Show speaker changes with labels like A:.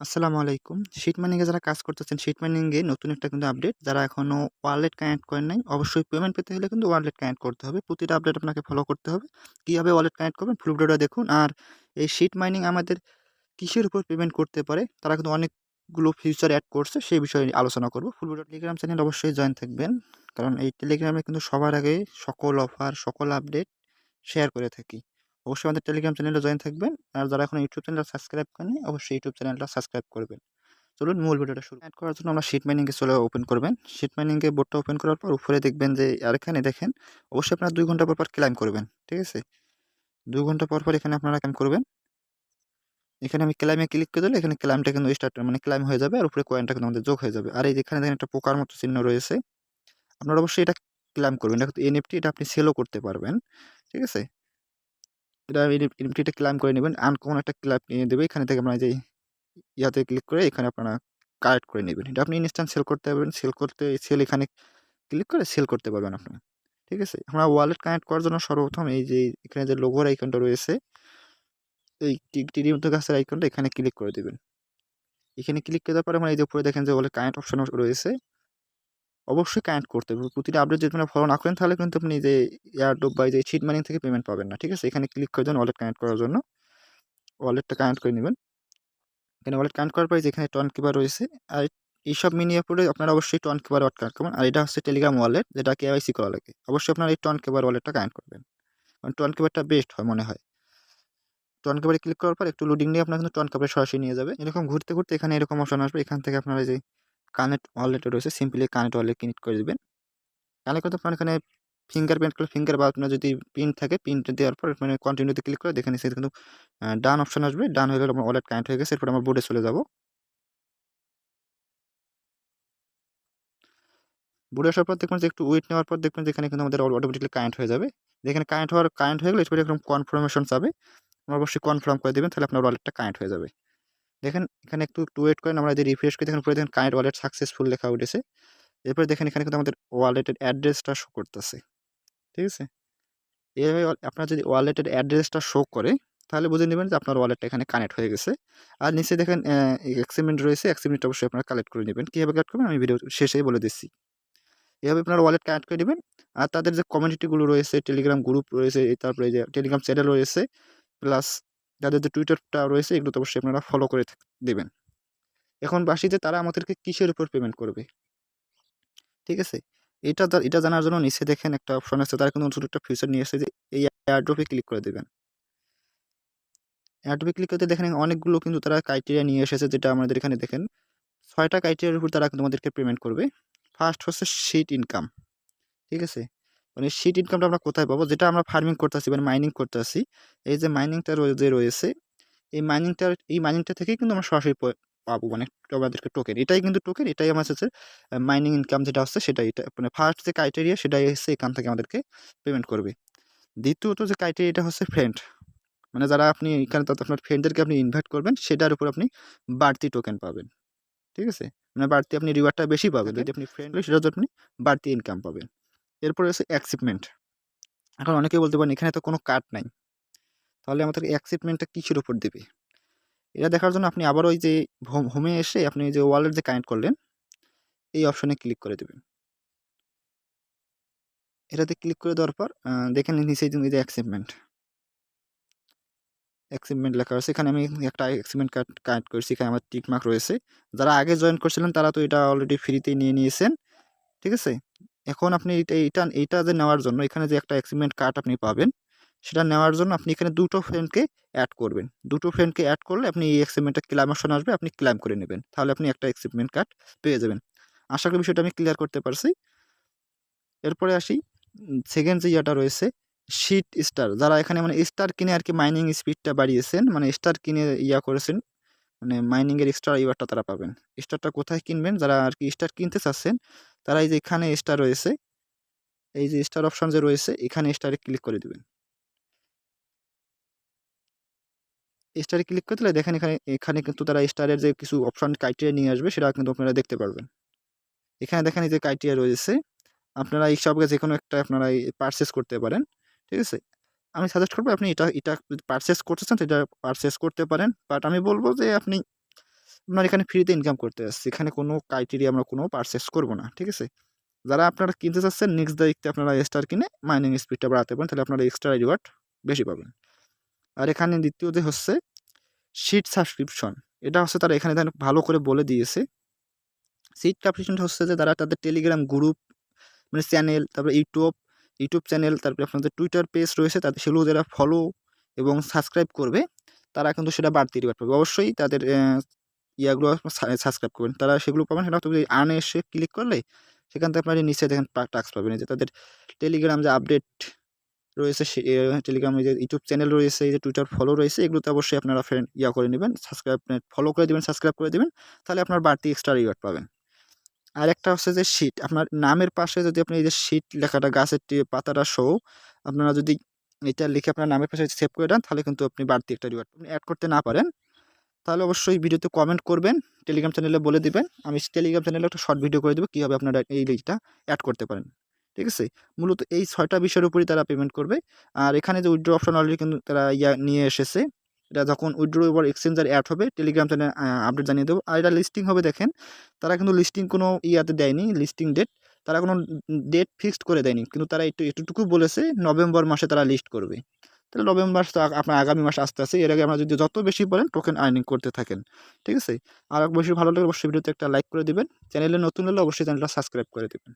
A: আসসালামু আলাইকুম। Sheet mining এ যারা কাজ করতেছেন, শিট মাইনিং এ নতুন একটা কিন্তু আপডেট। যারা এখনো ওয়ালেট কানেক্ট করেন নাই, অবশ্যই পেমেন্ট পেতে হলে কিন্তু ওয়ালেট কানেক্ট করতে হবে। প্রতিটা আপডেট আপনাকে ফলো করতে হবে। কিভাবে ওয়ালেট কানেক্ট করবেন ফুল ভিডিওটা দেখুন। আর এই শিট মাইনিং আমাদের কিসের উপর পেমেন্ট করতে পারে, তারা কিন্তু অনেকগুলো ফিউচার এড করছে, সেই বিষয়ে আলোচনা করব। ফুল ভিডিও টেলিগ্রাম চ্যানেলে অবশ্যই জয়েন থাকবেন। কারণ এই টেলিগ্রামে কিন্তু সবার আগে সকল অফার, সকল আপডেট শেয়ার করে থাকি। অবশ্যই আমাদের টেলিগ্রাম চ্যানেলে জয়েন থাকবেন। আর যারা এখনো ইউটিউব চ্যানেলটা সাবস্ক্রাইব করেননি, অবশ্যই ইউটিউব চ্যানেলটা সাবস্ক্রাইব করবেন। চলুন মূল ভিডিওটা শুরু এড করার জন্য আমরা শিট মাইনিং এ ওপেন করবেন। শিট মাইনিং এ বোর্ডটা ওপেন করার পর উপরে দেখবেন যে আর এখানে দেখেন অবশ্যই আপনারা 2 ঘন্টা পর ক্লাইম করবেন। ঠিক আছে? 2 ঘন্টা পর এখানে আপনারা ক্লাইম করবেন। এখানে আমি ক্লাইমে ক্লিক করে দিলে এখানে ক্লাইমটা কিন্তু স্টার্ট মানে ক্লাইম হয়ে যাবে আর উপরে কয়েনটা কিন্তু আমাদের যোগ হয়ে যাবে। আর এই যে এখানে দেখেন একটা পোকার মতো চিহ্ন রয়েছে। আপনারা অবশ্যই এটা ক্লাইম করবেন। এটা কিন্তু এনএফটি, এটা আপনি সেলও করতে পারবেন। ঠিক আছে? এটা এনএফটিটা ক্লাইম করে নিবেন। আনকমন একটা ক্লাইম নিয়ে দেবে। এখানে থেকে আপনারা যে ইয়াতে ক্লিক করে এখানে আপনারা কালেক্ট করে নিবেন। এটা আপনি ইনস্ট্যান্ট সেল করতে পারবেন। সেল এখানে ক্লিক করে সেল করতে পারবেন আপনি। ঠিক আছে? আমরা ওয়ালেট কানেক্ট করার জন্য সর্বপ্রথম এই যে এখানে যে লোগোর আইকনটা রয়েছে, এই তীরের মতো গাছের আইকনটা এখানে ক্লিক করে দিবেন। এখানে ক্লিক করে দেওয়ার পরে আমরা এই যে উপরে দেখেন যে ওয়ালেট কানেক্ট অপশন রয়েছে। অবশ্যই কানেক্ট করতে হবে। প্রতিটা আপডেট যদি আপনারা ফলো না করেন তাহলে কিন্তু আপনি যে এয়ারড্রপ বা যে চিট মানি থেকে পেমেন্ট পাবেন না। ঠিক আছে? এখানে ক্লিক করে দেন ওয়ালেট কানেক্ট করার জন্য। ওয়ালেটটা কানেক্ট করে নিবেন। এখানে ওয়ালেট কানেক্ট করার পরে যেখানে টোন কিপার রয়েছে, আর এইসব মিনিয়ে পরে আপনারা অবশ্যই টোন কিপার ওয়ালেট কানেক্ট করবেন। আর এটা হচ্ছে টেলিগ্রাম ওয়ালেট, যেটা কেওয়াইসি করা লাগে। অবশ্যই আপনারা এই টোন কিপার ওয়ালেটটা কানেক্ট করবেন। কারণ টোন কিপারটা বেস্ট হয় মনে হয়। টোন কিপারে ক্লিক করার পর একটু লোডিং নিয়ে আপনার কিন্তু টোন কিপারে সরাসরি নিয়ে যাবে। এরকম ঘুরতে, ঘুরতে এখানে এরকম অপশন আসবে। এখান থেকে আপনারা যে কানেক্ট ওয়ালেট রয়েছে, সিম্পলি কানেক্ট ওয়ালেট ক্লিক করে দিবেন। কানেক্ট করতে আপনার এখানে ফিঙ্গার বা আপনার যদি পিন থাকে, পিনটা দেওয়ার পর মানে কন্টিনিউতে ক্লিক করে দেখে নিচে কিন্তু ডান অপশন আসবে। ডান হয়ে গেলে আমার ওয়ালেট কানেক্ট হয়ে গেছে। এরপর আমরা বোর্ডে চলে যাব। বোর্ডে আসার পর দেখবেন যে একটু ওয়েট নেওয়ার পর দেখবেন যে এখানে কিন্তু আমাদের অটোমেটিক্যালি কানেক্ট হয়ে যাবে। যেখানে কানেক্ট হয়ে গেলে এরপরে এরকম কনফার্মেশন চাবে। আপনারা অবশ্যই কনফার্ম করে দিবেন, তাহলে আপনার ওয়ালেটটা কানেক্ট হয়ে যাবে। দেখেন এখানে একটু ওয়েট করেন, আমরা যদি রিফ্রেশ করি দেখেন উপরে দেখেন কানেক্ট ওয়ালেট সাকসেসফুল লেখা উঠেছে। এরপরে দেখেন এখানে কিন্তু আমাদের ওয়ালেটের অ্যাড্রেসটা শো করতেছে। ঠিক আছে? এভাবে আপনার যদি ওয়ালেটের অ্যাড্রেসটা শো করে, তাহলে বুঝে নিবেন যে আপনার ওয়ালেটটা এখানে কানেক্ট হয়ে গেছে। আর নিচে দেখেন এক্সিপমেন্ট রয়েছে, এক্সিপমেন্টটা অবশ্যই আপনারা কালেক্ট করে নিবেন। কিভাবে কালেক্ট করবেন আমি ভিডিও শেষেই বলে দিচ্ছি। এভাবে আপনারা ওয়ালেট কানেক্ট করে দিবেন। আর তাদের যে কমিউনিটিগুলো রয়েছে, টেলিগ্রাম গ্রুপ রয়েছে, তারপরে এই যে টেলিগ্রাম চ্যানেল রয়েছে, প্লাস তাদের যে টুইটারটা রয়েছে, এগুলো তো অবশ্যই আপনারা ফলো করে দিবেন। এখন বাকি যে তারা আমাদেরকে কিসের উপর পেমেন্ট করবে, ঠিক আছে? এটা জানার জন্য নিচে দেখেন একটা অপশন আছে, তারা কিন্তু ছোট একটা ফিচার নিয়ে এসেছে যে এই এয়ারড্রপে ক্লিক করে দিবেন। এয়ারড্রপে ক্লিক করতে দেখেন অনেকগুলো কিন্তু তারা ক্রাইটেরিয়া নিয়ে এসেছে, যেটা আমাদের এখানে দেখেন ৬ টা ক্রাইটেরিয়ার উপর তারা কিন্তু আমাদেরকে পেমেন্ট করবে। ফার্স্ট হচ্ছে শিট ইনকাম। ঠিক আছে? মানে শিট ইনকামটা আমরা কোথায় পাবো? যেটা আমরা ফার্মিং করতেছি মানে মাইনিং করতেছি। এই যে মাইনিংটা রয়েছে, এই মাইনিংটা থেকেই কিন্তু আমরা সরাসরি পাবো মানে আমাদেরকে টোকেন। এটাই কিন্তু টোকেন, এটাই আমার হচ্ছে মাইনিং ইনকাম যেটা হচ্ছে সেটাই। এটা মানে ফার্স্ট যে ক্রাইটেরিয়া সেটাই হচ্ছে এখান থেকে আমাদেরকে পেমেন্ট করবে। দ্বিতীয়ত যে ক্রাইটেরিয়াটা হচ্ছে ফ্রেন্ড। মানে যারা আপনি এখানে আপনার ফ্রেন্ডদেরকে আপনি ইনভাইট করবেন, সেটার উপর আপনি বাড়তি টোকেন পাবেন। ঠিক আছে? মানে বাড়তি আপনি রিওয়ার্ডটা বেশি পাবেন। যদি আপনি ফ্রেন্ড হন সেটাতে আপনি বাড়তি ইনকাম পাবেন। এরপরে হচ্ছে অ্যাচিভমেন্ট। এখন অনেকেই বলতে পারেন এখানে তো কোনো কার্ড নাই। তাহলে আমাদের অ্যাচিভমেন্টটা কিসের উপর দিবে? এটা দেখার জন্য আপনি আবার ওই যে হোমে এসে আপনি যে ওয়ালেট যে কানেক্ট করলেন, এই অপশনে ক্লিক করে দিবেন। এটাতে ক্লিক করে দেওয়ার পর দেখেন নিচেই এই যে অ্যাচিভমেন্ট লেখা আছে। এখানে আমি একটা অ্যাচিভমেন্ট কানেক্ট করেছি। এখানে আমার টিক মার্ক রয়েছে। যারা আগে জয়েন করছিলেন তারা তো এটা অলরেডি ফ্রিতেই নিয়ে নিয়েছেন। ঠিক আছে? এখন আপনি এইটা যে নেওয়ার জন্য এখানে যে একটা অ্যাচিভমেন্ট কার্ড আপনি পাবেন, সেটা নেওয়ার জন্য আপনি এখানে ২ টো ফ্রেন্ডকে এড করবেন। ২ টো ফ্রেন্ডকে এড করলে আপনি এই অ্যাচিভমেন্টটা ক্লেম অপশন আসবে, আপনি ক্লেম করে নেবেন। তাহলে আপনি একটা অ্যাচিভমেন্ট কার্ড পেয়ে যাবেন। আশা করি বিষয়টা আমি ক্লিয়ার করতে পারছি। এরপরে আসি 2nd যে ইয়াটা রয়েছে শিট স্টার। যারা এখানে মানে স্টার কিনে আরকি মাইনিং স্পিডটা বাড়িয়েছেন, মানে স্টার কিনে করেছেন, মানে মাইনিং এর এক্সট্রা রিওয়ার্ডটা তারা পাবেন। স্টারটা কোথায় কিনবেন? যারা আরকি স্টার কিনতে চাচ্ছেন, তারা এই যে এখানে স্টার রয়েছে, এই যে স্টার অপশন যে রয়েছে, এখানে স্টারে ক্লিক করে দিবেন। স্টারে ক্লিক করে দিলে দেখেন এখানে কিন্তু তারা স্টারের যে কিছু অপশন ক্রাইটেরিয়া নিয়ে আসবে, সেটা কিন্তু আপনারা দেখতে পারবেন। এখানে দেখেন এই যে ক্রাইটেরিয়া রয়েছে, আপনারা এইসবকে যেকোনো একটা আপনারা পারচেজ করতে পারেন। ঠিক আছে? আমি সাজেস্ট করব আপনি এটা যদি পারচেজ করতে চান, সেটা পারচেজ করতে পারেন। বাট আমি বলব যে আপনি আপনার এখানে ফ্রিতে ইনকাম করতে যাচ্ছি, এখানে কোনো ক্রাইটেরিয়া আমরা কোনো পারচেস করব না, ঠিক আছে? যারা আপনারা কিনতে চাচ্ছেন নেক্সট তারিখে আপনারা স্টার কিনে মাইনিং স্পিডটা বাড়াতে পারেন, তাহলে আপনারা এক্সট্রা রিওয়ার্ড বেশি পাবেন। আর এখানে দ্বিতীয় যে হচ্ছে শিট সাবস্ক্রিপশন, এটা হচ্ছে তারা এখানে দেখেন ভালো করে বলে দিয়েছে। শিট সাবস্ক্রিপশনটা হচ্ছে যে তারা তাদের টেলিগ্রাম গ্রুপ মানে চ্যানেল, তারপরে ইউটিউব চ্যানেল, তারপরে আপনাদের টুইটার পেজ রয়েছে, তাদের সেগুলো যারা ফলো এবং সাবস্ক্রাইব করবে তারা কিন্তু সেটা বাড়তি রিওয়ার্ড পাবে। অবশ্যই তাদের ইয়াগুলো সাবস্ক্রাইব করবেন, তারা সেগুলো পাবেন। সেটা তুমি আর্নে এসে ক্লিক করলে সেখান থেকে আপনার নিচে দেখেন টাস্ক পাবেন, এই যে তাদের টেলিগ্রাম যে আপডেট রয়েছে, টেলিগ্রামে যে ইউটিউব চ্যানেল রয়েছে, এই যে টুইটার ফলো রয়েছে, এগুলোতে অবশ্যই আপনারা ফ্রেন্ড করে নেবেন, সাবস্ক্রাইব ফলো করে দেবেন, সাবস্ক্রাইব করে দেবেন, তাহলে আপনার বাড়তি এক্সট্রা রিওয়ার্ড পাবেন। আরেকটা হচ্ছে যে শিট, আপনার নামের পাশে যদি আপনি এই যে শিট লেখাটা গাছের পাতাটা সহ আপনারা যদি এটা লিখে আপনার নামের পাশে সেভ করে দেন, তাহলে কিন্তু আপনি বাড়তি একটা রিওয়ার্ড আপনি অ্যাড করতে না পারেন, তাহলে অবশ্যই ভিডিওতে কমেন্ট করবেন, টেলিগ্রাম চ্যানেলে বলে দিবেন, আমি টেলিগ্রাম চ্যানেলে একটা শর্ট ভিডিও করে দেবো কীভাবে আপনারা এই লিঙ্কটা অ্যাড করতে পারেন, ঠিক আছে? মূলত এই 6টা বিষয়ের উপরই তারা পেমেন্ট করবে। আর এখানে যে উইথড্র অপশন অলরেডি কিন্তু তারা নিয়ে এসেছে, এটা যখন উইথড্র এবার এক্সচেঞ্জার অ্যাড হবে টেলিগ্রাম চ্যানেলে আপডেট জানিয়ে দেবো। আর এটা লিস্টিং হবে, দেখেন তারা কিন্তু লিস্টিং কোনো ইয়াতে দেয়নি, লিস্টিং ডেট তারা কোনো ডেট ফিক্সড করে দেয়নি, কিন্তু তারা এটুকু বলেছে নভেম্বর মাসে তারা লিস্ট করবে। তাহলে নভেম্বর তো আপনার আগামী মাস আসতে আছে, এর আগে আমরা যদি যত বেশি বলেন টোকেন আর্নিং করতে থাকেন, ঠিক আছে? আর বেশি ভালো লাগলে অবশ্যই ভিডিওতে একটা লাইক করে দিবেন, চ্যানেলে নতুন হলে অবশ্যই চ্যানেলটা সাবস্ক্রাইব করে দেবেন।